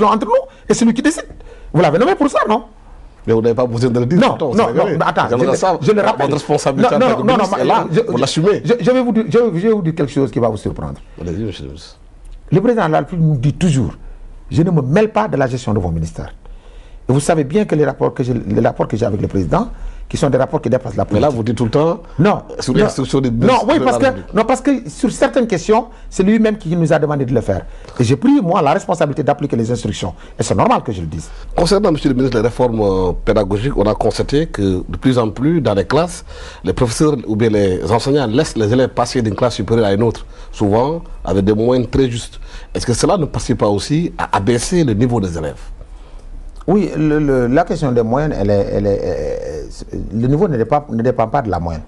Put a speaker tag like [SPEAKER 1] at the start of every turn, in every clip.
[SPEAKER 1] entre nous et c'est lui qui décide. Vous l'avez nommé pour ça, non?
[SPEAKER 2] Mais vous n'avez pas besoin de le dire.
[SPEAKER 1] Non, mais attends, je le rappelle.
[SPEAKER 2] Votre responsabilité est là, vous l'assumez.
[SPEAKER 1] Je vais vous dire quelque chose qui va vous surprendre.
[SPEAKER 2] Allez-y, monsieur le ministre.
[SPEAKER 1] Le président de la République nous dit toujours, je ne me mêle pas de la gestion de vos ministères. Et vous savez bien que les rapports que j'ai avec le président, qui sont des rapports qui dépassent la politique.
[SPEAKER 2] Mais là, vous dites tout le temps, sur l'instruction des ministres.
[SPEAKER 1] Non, parce que sur certaines questions, c'est lui-même qui nous a demandé de le faire. Et j'ai pris, moi, la responsabilité d'appliquer les instructions. Et c'est normal que je le dise.
[SPEAKER 2] Concernant, monsieur le ministre, les réformes pédagogiques, on a constaté que de plus en plus, dans les classes, les professeurs ou bien les enseignants laissent les élèves passer d'une classe supérieure à une autre, souvent avec des moyens très justes. Est-ce que cela ne participe pas aussi à abaisser le niveau des élèves?
[SPEAKER 1] Oui, la question des moyennes, le niveau ne dépend pas de la moyenne.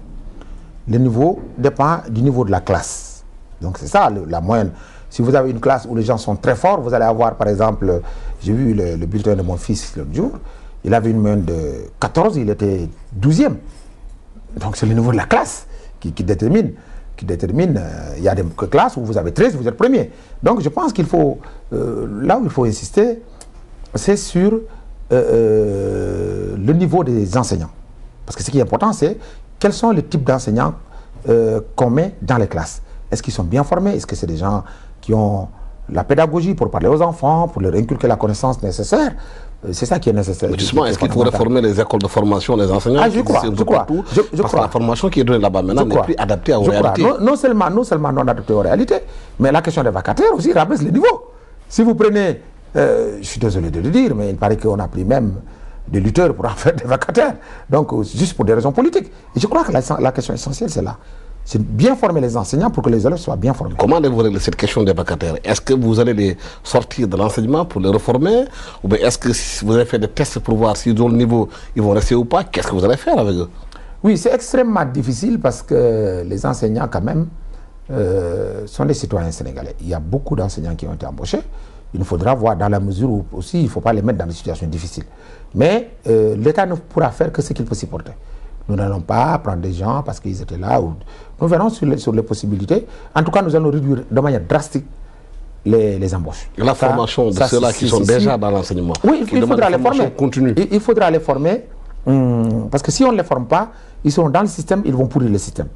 [SPEAKER 1] Le niveau dépend du niveau de la classe. Donc c'est ça, la moyenne. Si vous avez une classe où les gens sont très forts, vous allez avoir, par exemple, j'ai vu le bulletin de mon fils l'autre jour, il avait une moyenne de 14, il était 12e. Donc c'est le niveau de la classe qui détermine. Il y a des classes où vous avez 13, vous êtes premier. Donc je pense qu'il faut, là où il faut insister, c'est sur le niveau des enseignants. Parce que ce qui est important, c'est quels sont les types d'enseignants qu'on met dans les classes. Est-ce qu'ils sont bien formés? Est-ce que c'est des gens qui ont la pédagogie pour parler aux enfants, pour leur inculquer la connaissance nécessaire? C'est ça qui est nécessaire.
[SPEAKER 2] Mais justement, est-ce qu'il faut réformer les écoles de formation des enseignants?
[SPEAKER 1] Je crois.
[SPEAKER 2] Parce que la formation qui est donnée là-bas maintenant n'est plus adaptée aux réalités.
[SPEAKER 1] Non seulement non adaptée aux réalités, mais la question des vacataires aussi rabaisse le niveau. Si vous prenez... je suis désolé de le dire, mais il paraît qu'on a pris même des lutteurs pour en faire des vacataires. Donc, juste pour des raisons politiques. Et je crois que la question essentielle, c'est là. C'est bien former les enseignants pour que les élèves soient bien formés.
[SPEAKER 2] Comment allez-vous régler cette question des vacataires? Est-ce que vous allez les sortir de l'enseignement pour les reformer? Ou bien est-ce que si vous avez fait des tests pour voir s'ils ont le niveau, ils vont rester ou pas? Qu'est-ce que vous allez faire avec eux?
[SPEAKER 1] Oui, c'est extrêmement difficile parce que les enseignants, quand même, sont des citoyens sénégalais. Il y a beaucoup d'enseignants qui ont été embauchés. Il faudra voir dans la mesure où aussi il ne faut pas les mettre dans des situations difficiles. Mais l'État ne pourra faire que ce qu'il peut supporter. Nous n'allons pas prendre des gens parce qu'ils étaient là. Nous verrons sur les possibilités. En tout cas, nous allons réduire de manière drastique les embauches.
[SPEAKER 2] Et la formation de ceux-là qui sont déjà dans l'enseignement.
[SPEAKER 1] Oui, il faudra les former.
[SPEAKER 2] Il
[SPEAKER 1] faudra les former parce que si on ne les forme pas, ils seront dans le système, ils vont pourrir le système.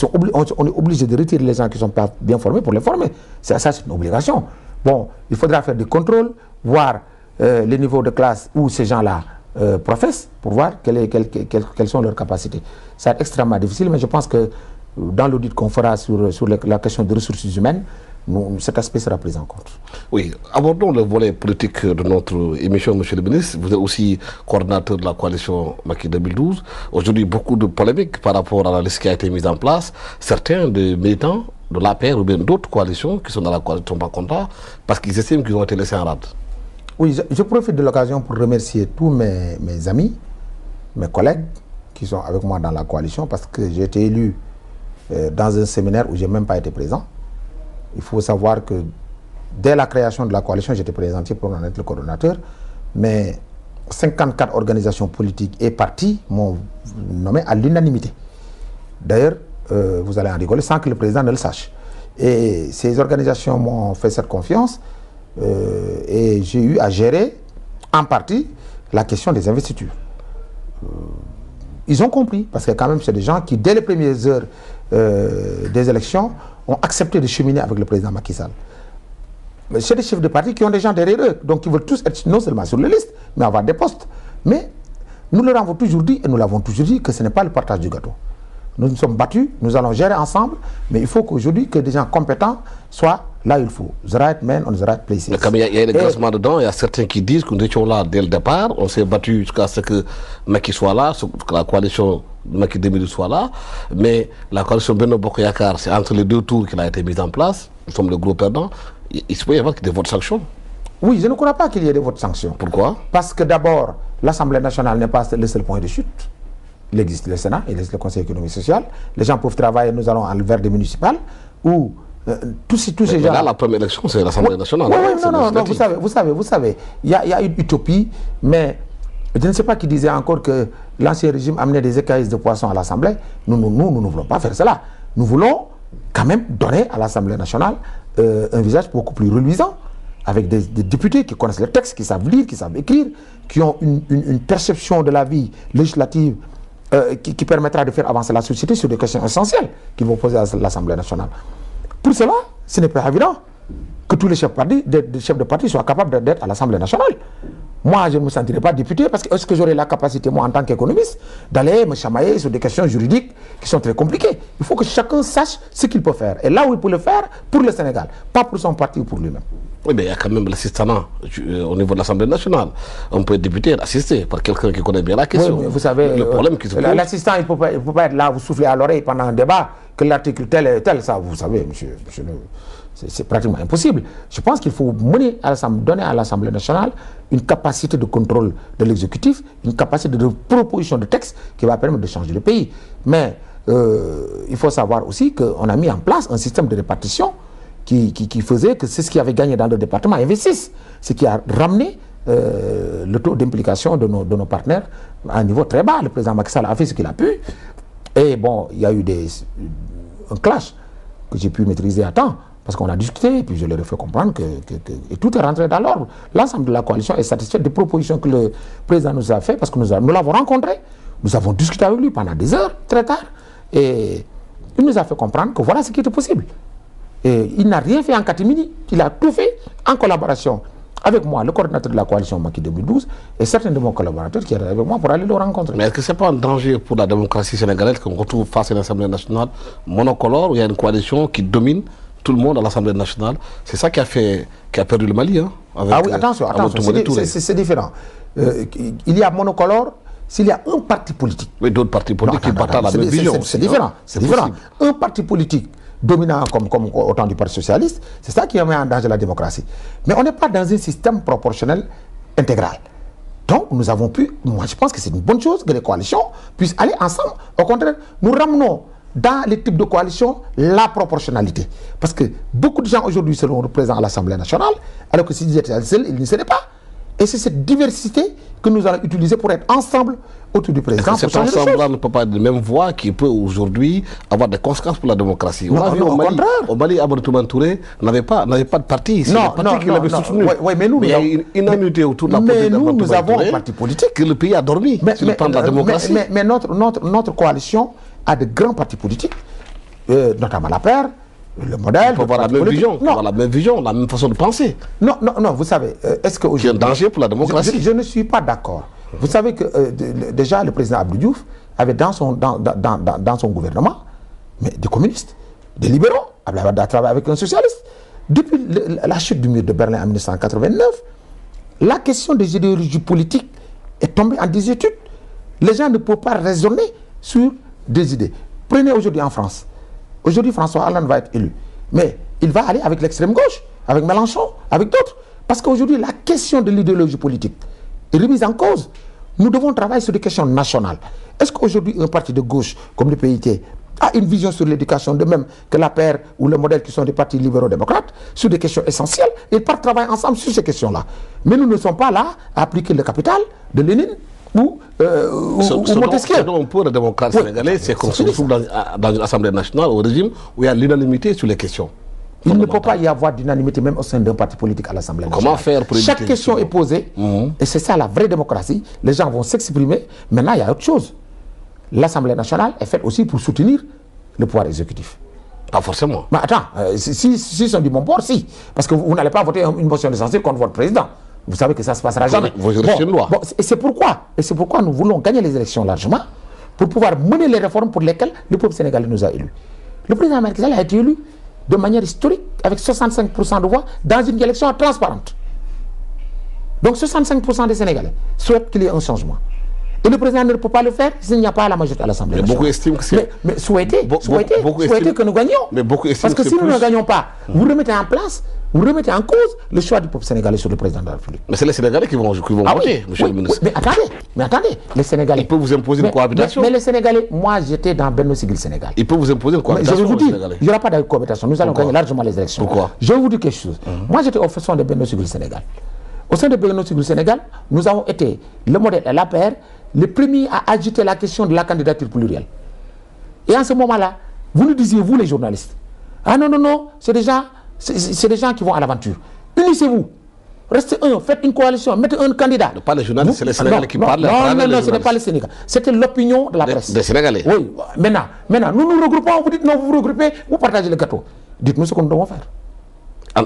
[SPEAKER 1] On est obligé de retirer les gens qui ne sont pas bien formés pour les former. Ça, c'est une obligation. Bon, il faudra faire des contrôles, voir les niveaux de classe où ces gens-là professent, pour voir quelles sont leurs capacités. C'est extrêmement difficile, mais je pense que dans l'audit qu'on fera sur la question des ressources humaines, cet aspect sera pris en compte.
[SPEAKER 2] Oui, abordons le volet politique de notre émission, monsieur le ministre. Vous êtes aussi coordinateur de la coalition Macky 2012. Aujourd'hui, beaucoup de polémiques par rapport à la liste qui a été mise en place. Certains des militants de l'APR ou bien d'autres coalitions qui sont dans la coalition ne sont pas contents parce qu'ils estiment qu'ils ont été laissés en rade.
[SPEAKER 1] Oui, je profite de l'occasion pour remercier tous mes amis, mes collègues qui sont avec moi dans la coalition parce que j'ai été élu dans un séminaire où je n'ai même pas été présent. Il faut savoir que dès la création de la coalition, j'étais présenté pour en être le coordonnateur, mais 54 organisations politiques et partis m'ont nommé à l'unanimité. D'ailleurs, vous allez en rigoler sans que le président ne le sache. Et ces organisations m'ont fait cette confiance et j'ai eu à gérer en partie la question des investitures. Ils ont compris, parce que quand même c'est des gens qui, dès les premières heures des élections, ont accepté de cheminer avec le président Macky Sall. C'est des chefs de parti qui ont des gens derrière eux, donc ils veulent tous être non seulement sur les listes, mais avoir des postes. Mais nous leur avons toujours dit, et nous l'avons toujours dit, que ce n'est pas le partage du gâteau. Nous nous sommes battus, nous allons gérer ensemble, mais il faut qu'aujourd'hui que des gens compétents soient là où il faut. The right man on the right places.
[SPEAKER 2] Mais comme il y a des grassements dedans, il y a certains qui disent que nous étions là dès le départ, on s'est battu jusqu'à ce que Macky soit là, que la coalition Macky 2012 soit là, mais la coalition Benno Bokk Yakaar, c'est entre les deux tours qu'il a été mise en place, nous sommes le gros perdant, il se peut y avoir des votes sanctions.
[SPEAKER 1] Oui, je ne crois pas qu'il y ait des votes sanctions.
[SPEAKER 2] Pourquoi?
[SPEAKER 1] Parce que d'abord, l'Assemblée nationale n'est pas le seul point de chute. Il existe le Sénat, il existe le Conseil économique et social. Les gens peuvent travailler, nous allons vers des municipales où tous ces gens...
[SPEAKER 2] Là, la première élection, c'est l'Assemblée nationale.
[SPEAKER 1] Oui, non, vous savez, il y a une utopie, mais je ne sais pas qui disait encore que l'ancien régime amenait des écailles de poissons à l'Assemblée. Nous ne voulons pas faire cela. Nous voulons quand même donner à l'Assemblée nationale un visage beaucoup plus reluisant. avec des députés qui connaissent le texte, qui savent lire, qui savent écrire, qui ont une perception de la vie législative qui permettra de faire avancer la société sur des questions essentielles qu'ils vont poser à l'Assemblée nationale. Pour cela, ce n'est pas évident que tous les chefs de parti soient capables d'être à l'Assemblée nationale. Moi, je ne me sentirais pas député parce que est-ce que j'aurais la capacité, moi, en tant qu'économiste, d'aller me chamailler sur des questions juridiques qui sont très compliquées. Il faut que chacun sache ce qu'il peut faire. Et là où il peut le faire, pour le Sénégal, pas pour son parti ou pour lui-même.
[SPEAKER 2] Oui, mais il y a quand même l'assistanat au niveau de l'Assemblée nationale. On peut être député assisté par quelqu'un qui connaît bien la question.
[SPEAKER 1] Oui, vous savez,
[SPEAKER 2] le problème qui se pose...
[SPEAKER 1] l'assistant, il ne peut pas être là, vous souffler à l'oreille pendant un débat, que l'article tel et tel, ça, vous savez, monsieur c'est pratiquement impossible. Je pense qu'il faut donner à l'Assemblée nationale une capacité de contrôle de l'exécutif, une capacité de proposition de texte qui va permettre de changer le pays. Mais il faut savoir aussi qu'on a mis en place un système de répartition qui faisait que c'est ce qui avait gagné dans le département investissent, ce qui a ramené le taux d'implication de nos partenaires à un niveau très bas. Le président Macky Sall a fait ce qu'il a pu. Et bon, il y a eu un clash que j'ai pu maîtriser à temps. Parce qu'on a discuté, et puis je leur ai fait comprendre et tout est rentré dans l'ordre. L'ensemble de la coalition est satisfait des propositions que le président nous a faites, parce que nous l'avons rencontré, nous avons discuté avec lui pendant des heures, très tard, et il nous a fait comprendre que voilà ce qui était possible. Et il n'a rien fait en catimini, il a tout fait en collaboration avec moi, le coordinateur de la coalition Macky 2012, et certains de mes collaborateurs qui étaient avec moi pour aller le rencontrer.
[SPEAKER 2] Mais est-ce que ce n'est pas un danger pour la démocratie sénégalaise qu'on retrouve face à l'Assemblée nationale monocolore, où il y a une coalition qui domine tout le monde à l'Assemblée nationale? C'est ça qui a perdu le Mali. Hein, avec,
[SPEAKER 1] oui, attention, c'est différent. Il y a monocolore s'il y a un parti politique.
[SPEAKER 2] Oui, d'autres partis politiques qui partagent la même vision.
[SPEAKER 1] C'est différent. C'est différent. Un parti politique dominant comme au temps du Parti socialiste, c'est ça qui met en danger la démocratie. Mais on n'est pas dans un système proportionnel intégral. Donc, nous avons pu, moi je pense que c'est une bonne chose que les coalitions puissent aller ensemble. Au contraire, nous ramenons dans les types de coalition la proportionnalité. Parce que beaucoup de gens aujourd'hui seront représentants à l'Assemblée nationale, alors que s'ils étaient seuls, ils ne seraient pas. Et c'est cette diversité que nous allons utiliser pour être ensemble autour du président.
[SPEAKER 2] Cet ensemble-là ne peut pas être de même voix qui peut aujourd'hui avoir des conséquences pour la démocratie. On a vu au Mali, Amadou Touré n'avait pas de parti. C'est le parti qui l'avait soutenu.
[SPEAKER 1] Mais
[SPEAKER 2] il y a une unanimité autour de la politique d'Amadou Touré.
[SPEAKER 1] Nous avons un parti politique.
[SPEAKER 2] Que le pays a dormi sur le plan de la démocratie.
[SPEAKER 1] Mais notre coalition a de grands partis politiques, notamment la paire, le modèle.
[SPEAKER 2] Pour avoir la même vision, la même façon de penser.
[SPEAKER 1] Non, vous savez, est-ce que
[SPEAKER 2] c'est un danger pour la démocratie?
[SPEAKER 1] Je ne suis pas d'accord. Vous savez que déjà le président Abdou Diouf avait dans son gouvernement des communistes, des libéraux, a travaillé avec un socialiste. Depuis la chute du mur de Berlin en 1989, la question des idéologies politiques est tombée en désuétude. Les gens ne peuvent pas raisonner sur des idées. Prenez aujourd'hui en France. Aujourd'hui, François Hollande va être élu. Mais il va aller avec l'extrême gauche, avec Mélenchon, avec d'autres. Parce qu'aujourd'hui, la question de l'idéologie politique est remise en cause. Nous devons travailler sur des questions nationales. Est-ce qu'aujourd'hui, un parti de gauche comme le PIT a une vision sur l'éducation, de même que la paire ou le modèle qui sont des partis libéraux-démocrates, sur des questions essentielles? Ils partent travailler ensemble sur ces questions-là. Mais nous ne sommes pas là à appliquer le capital de Lénine ou Montesquieu.
[SPEAKER 2] Ce dont on peut, le démocrate sénégalais, c'est qu'on se retrouve dans une assemblée nationale, au régime, où il y a l'unanimité sur les questions.
[SPEAKER 1] Il ne peut pas y avoir d'unanimité même au sein d'un parti politique à l'Assemblée nationale.
[SPEAKER 2] Comment faire pour
[SPEAKER 1] chaque question est posée, et c'est ça la vraie démocratie. Les gens vont s'exprimer. Maintenant, il y a autre chose. L'Assemblée nationale est faite aussi pour soutenir le pouvoir exécutif.
[SPEAKER 2] Pas forcément.
[SPEAKER 1] Mais attends, si sont du bon port, si. Parce que vous n'allez pas voter une motion de censure contre votre président. Vous savez que ça ne se passera jamais. Et c'est pourquoi nous voulons gagner les élections largement, pour pouvoir mener les réformes pour lesquelles le peuple sénégalais nous a élus. Le président Macky Sall a été élu de manière historique, avec 65% de voix, dans une élection transparente. Donc 65% des Sénégalais souhaitent qu'il y ait un changement. Et le président ne peut pas le faire s'il n'y a pas la majorité à l'Assemblée nationale.
[SPEAKER 2] Beaucoup estiment que c'est...
[SPEAKER 1] Mais souhaitez que nous gagnions.
[SPEAKER 2] Mais beaucoup
[SPEAKER 1] parce que si nous ne gagnons pas, vous remettez en place, vous remettez en cause le choix du peuple sénégalais sur le président de la République.
[SPEAKER 2] Mais c'est les Sénégalais qui vont voter, monsieur le ministre.
[SPEAKER 1] Mais attendez, les Sénégalais...
[SPEAKER 2] Il peut vous imposer une cohabitation.
[SPEAKER 1] Mais les Sénégalais, moi j'étais dans Benno Siggil Sénégal.
[SPEAKER 2] Il peut vous imposer une cohabitation.
[SPEAKER 1] Je vais vous dire, il n'y aura pas de cohabitation. Nous allons gagner largement les élections.
[SPEAKER 2] Pourquoi?
[SPEAKER 1] Je vais vous dire quelque chose. Moi j'étais au sein de Benno Siggil Sénégal. Au sein de Benno Siggil Sénégal, nous avons été le modèle et l'APR, les premiers à agiter la question de la candidature plurielle. Et en ce moment-là, vous nous disiez, vous les journalistes, ah non, c'est des gens qui vont à l'aventure. Unissez-vous. Restez un, faites une coalition, mettez un candidat.
[SPEAKER 2] Pas les journalistes, c'est les Sénégalais qui parlent.
[SPEAKER 1] Non, ce n'est pas les Sénégalais. C'était l'opinion de la presse.
[SPEAKER 2] Des Sénégalais.
[SPEAKER 1] Oui, maintenant, nous nous regroupons, vous dites non, vous vous regroupez, vous partagez le gâteau. Dites-nous ce que nous devons faire.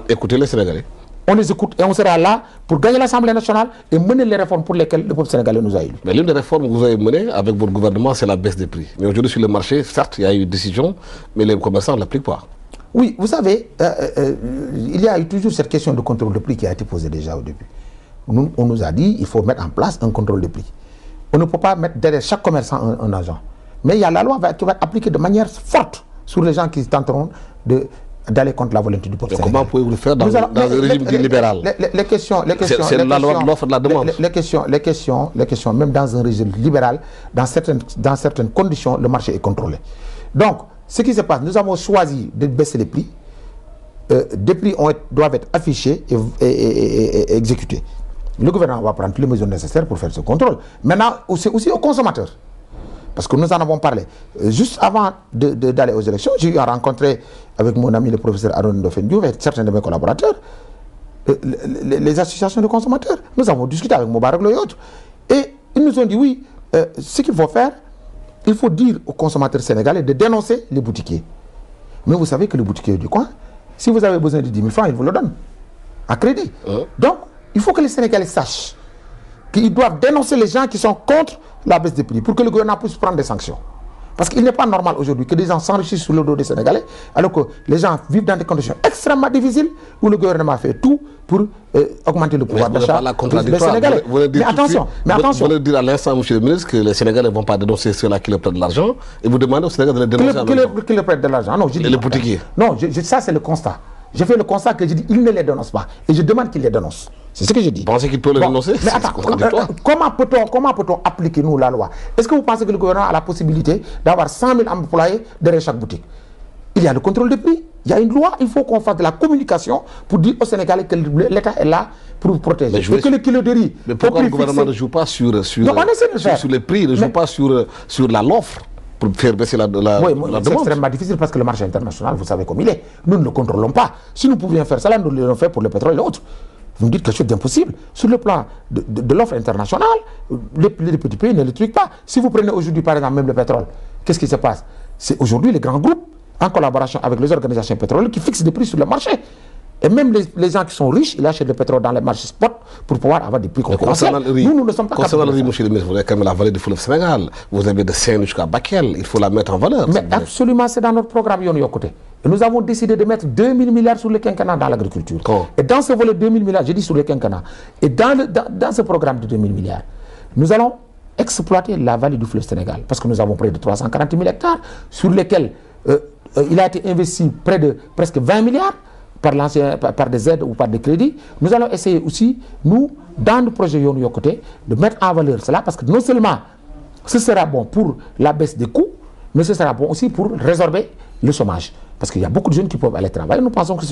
[SPEAKER 2] Écoutez les Sénégalais.
[SPEAKER 1] On les écoute et on sera là pour gagner l'Assemblée nationale et mener les réformes pour lesquelles le peuple sénégalais nous a élus.
[SPEAKER 2] Mais l'une des réformes que vous avez menées avec votre gouvernement, c'est la baisse des prix. Mais aujourd'hui, sur le marché, certes, il y a eu une décision, mais les commerçants ne l'appliquent pas.
[SPEAKER 1] Oui, vous savez, il y a eu toujours cette question de contrôle de prix qui a été posée déjà au début. On nous a dit qu'il faut mettre en place un contrôle de prix. On ne peut pas mettre derrière chaque commerçant un agent. Mais il y a la loi qui va être appliquée de manière forte sur les gens qui tenteront d'aller contre la volonté du peuple sénégalais.
[SPEAKER 2] Comment pouvez-vous le faire dans un régime libéral?
[SPEAKER 1] Les questions,
[SPEAKER 2] c'est la loi de l'offre et de la demande.
[SPEAKER 1] Les questions, même dans un régime libéral, dans certaines conditions, le marché est contrôlé. Donc, ce qui se passe, nous avons choisi de baisser les prix. Des prix doivent être affichés et exécutés. Le gouvernement va prendre toutes les mesures nécessaires pour faire ce contrôle. Maintenant, c'est aussi aux consommateurs. Parce que nous en avons parlé. Juste avant d'aller aux élections, j'ai eu à rencontrer avec mon ami le professeur Aaron Ndofendiouf et certains de mes collaborateurs les associations de consommateurs. Nous avons discuté avec Moubarak et autres. Et ils nous ont dit oui, ce qu'il faut faire, il faut dire aux consommateurs sénégalais de dénoncer les boutiquiers. Mais vous savez que le boutiquier du coin, si vous avez besoin de 10 000 francs, il vous le donne à crédit. Donc, il faut que les Sénégalais sachent qu'ils doivent dénoncer les gens qui sont contre la baisse des prix pour que le gouvernement puisse prendre des sanctions. Parce qu'il n'est pas normal aujourd'hui que des gens s'enrichissent sur le dos des Sénégalais alors que les gens vivent dans des conditions extrêmement difficiles où le gouvernement fait tout pour augmenter le pouvoir d'achat des Sénégalais. Mais attention,
[SPEAKER 2] Vous voulez dire à l'instant, monsieur le ministre, que les Sénégalais ne vont pas dénoncer ceux-là qui leur prêtent de l'argent et vous demandez aux Sénégalais de les dénoncer
[SPEAKER 1] qui leur prêtent de l'argent. Non, je dis
[SPEAKER 2] les boutiquiers.
[SPEAKER 1] Non, ça c'est le constat. J'ai fait le constat que je dis ils ne les dénoncent pas et je demande qu'ils les dénoncent. C'est ce que je dis.
[SPEAKER 2] Vous pensez qu'ils peuvent les dénoncer?
[SPEAKER 1] Mais attends, comment peut-on appliquer nous la loi? Est-ce que vous pensez que le gouvernement a la possibilité d'avoir 100 000 employés derrière chaque boutique? Il y a le contrôle des prix, il y a une loi, il faut qu'on fasse de la communication pour dire aux Sénégalais que l'État est là pour vous protéger.
[SPEAKER 2] Mais que le kilo de riz. Mais pourquoi le gouvernement ne joue pas sur les prix, ne joue pas sur l'offre pour faire baisser la demande?
[SPEAKER 1] C'est extrêmement difficile parce que le marché international, vous savez comme il est. Nous ne le contrôlons pas. Si nous pouvions faire cela, nous l'avons fait pour le pétrole et autres. Vous me dites quelque chose d'impossible. Sur le plan de l'offre internationale, les petits pays ne le truquent pas. Si vous prenez aujourd'hui par exemple même le pétrole, qu'est-ce qui se passe? C'est aujourd'hui les grands groupes, en collaboration avec les organisations pétrolières, qui fixent des prix sur le marché. Et même les gens qui sont riches, ils achètent le pétrole dans les marchés spot pour pouvoir avoir des prix concurrentiels.
[SPEAKER 2] Nous ne sommes pas capables. Concernant le riz, monsieur le ministre, vous avez quand même la vallée du fleuve Sénégal. Vous avez de Saint jusqu'à Bakel. Il faut la mettre en valeur.
[SPEAKER 1] Mais absolument, c'est dans notre programme Yoon Yokkute. Et nous avons décidé de mettre 2 000 milliards sur le quinquennat dans l'agriculture. Et dans ce volet 2 000 milliards, j'ai dit sur le quinquennat, et dans ce programme de 2 000 milliards, nous allons exploiter la vallée du fleuve Sénégal. Parce que nous avons près de 340 000 hectares sur lesquels il a été investi près de presque 20 milliards par des aides ou par des crédits. Nous allons essayer aussi, nous, dans le projet Yoon Yokkute, de mettre en valeur cela parce que non seulement ce sera bon pour la baisse des coûts, mais ce sera bon aussi pour résorber le chômage. Parce qu'il y a beaucoup de jeunes qui peuvent aller travailler. Nous pensons que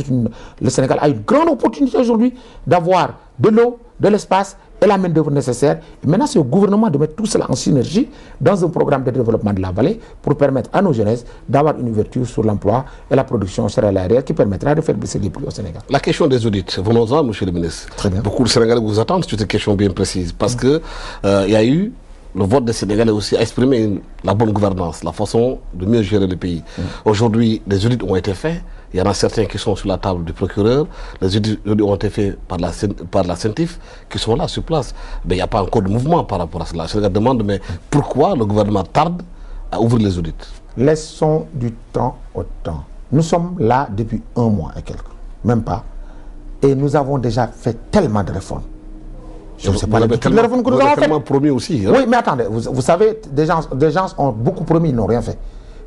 [SPEAKER 1] le Sénégal a une grande opportunité aujourd'hui d'avoir de l'eau, de l'espace et la main-d'œuvre nécessaire. Et maintenant, c'est au gouvernement de mettre tout cela en synergie dans un programme de développement de la vallée pour permettre à nos jeunesses d'avoir une ouverture sur l'emploi et la production céréalière qui permettra de faire baisser les prix au Sénégal.
[SPEAKER 2] La question des audits, venons-en, monsieur le ministre.
[SPEAKER 1] Très bien.
[SPEAKER 2] Beaucoup de Sénégalais vous attendent sur cette question bien précise parce que il y a eu le vote des Sénégalais aussi a exprimé la bonne gouvernance, la façon de mieux gérer le pays. Aujourd'hui, des audits ont été faits. Il y en a certains qui sont sur la table du procureur. Les audits ont été faits par la CENTIF qui sont là sur place. Mais il n'y a pas encore de mouvement par rapport à cela. Je me demande, mais pourquoi le gouvernement tarde à ouvrir les audits?
[SPEAKER 1] Laissons du temps au temps. Nous sommes là depuis 1 mois et quelques, même pas. Et nous avons déjà fait tellement de réformes. Je ne sais pas les réformes que nous avons faites.
[SPEAKER 2] Promis aussi. Hein?
[SPEAKER 1] Oui, mais attendez, vous savez, des gens ont beaucoup promis, ils n'ont rien fait.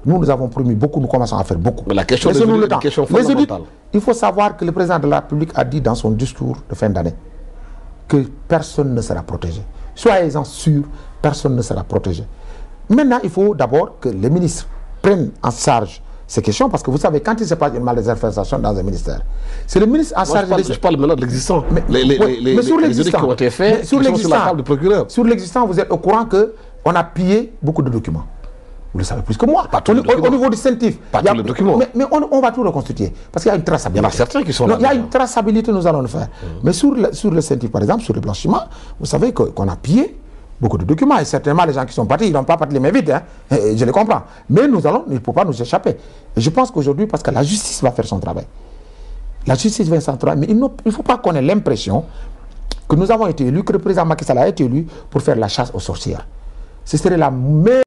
[SPEAKER 1] Nous avons promis beaucoup, nous commençons à faire beaucoup.
[SPEAKER 2] Mais la question des audits est une question fondamentale.
[SPEAKER 1] Il faut savoir que le président de la République a dit dans son discours de fin d'année que personne ne sera protégé. Soyez-en sûrs, personne ne sera protégé. Maintenant, il faut d'abord que les ministres prennent en charge ces questions, parce que vous savez, quand il se passe une malversation dans un ministère, c'est le ministre en charge de...
[SPEAKER 2] Je parle maintenant de l'existant.
[SPEAKER 1] Mais sur l'existant,
[SPEAKER 2] qui ont été faits, qui sont sur la table du procureur.
[SPEAKER 1] Sur l'existant, vous êtes au courant qu'on a pillé beaucoup de documents. Vous le savez plus que moi.
[SPEAKER 2] Au
[SPEAKER 1] niveau du CENTIF.
[SPEAKER 2] Pas tous les documents.
[SPEAKER 1] Mais on va tout reconstituer. Parce qu'il y a une traçabilité.
[SPEAKER 2] Il y en a certains qui sont là.
[SPEAKER 1] Il y a une traçabilité, nous allons le faire. Mais sur le CENTIF, par exemple, sur le blanchiment, vous savez qu'on a pillé beaucoup de documents. Et certainement, les gens qui sont partis, ils n'ont pas parti les mains vides. Hein. Je les comprends. Mais il ne faut pas nous échapper. Et je pense qu'aujourd'hui, parce que la justice va faire son travail. La justice va faire son travail. Mais il ne faut pas qu'on ait l'impression que nous avons été élus, que le président Macky Sall a été élu pour faire la chasse aux sorcières. Ce serait la meilleure